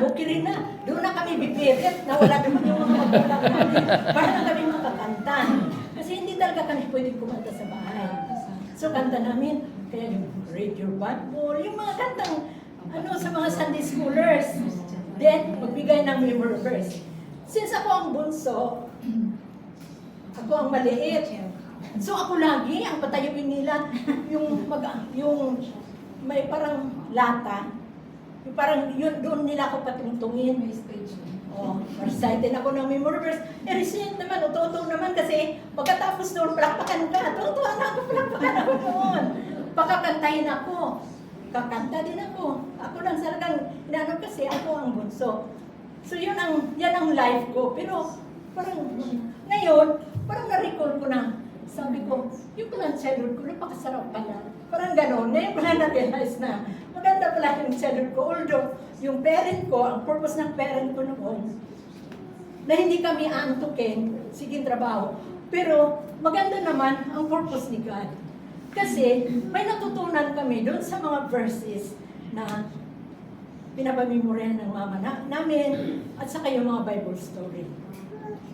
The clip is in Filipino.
okay rin na. Doon na kami bibirit na wala naman yung mga magulang namin. Para na kami makakanta. Kasi hindi talaga kami pwedeng kumanta sa bahay. So kanta namin, kaya yung Read Your Bible, yung mga kantang sa mga Sunday schoolers. Then, magbigay ng memory verse. Since ako ang bunso, ako ang maliit. So ako lagi, ang patayuin nila, yung may parang lata. Yung parang yun, doon nila ako patungtungin. Recited ako ng memory verse. Recite naman, uto naman kasi pagkatapos noon, palakpakan ka. Tuwa na ako, palakpakan ako noon. Pakakantahin ako. Kakanta din ako. Ako lang talagang, kasi ako ang bunso. So yan ang life ko. Pero parang ngayon, parang na-recall ko na, sabi ko, yung palang childhood ko, napakasarap pala. Parang gano'n. Ngayon ko na na-realize na maganda pala yung childhood ko. Although, yung parent ko, ang purpose ng parent ko noon, na hindi kami aantukin, sige trabaho. Pero maganda naman ang purpose ni God. Kasi may natutunan kami doon sa mga verses na pinapamemoryahan ng mama namin at saka yung mga Bible story.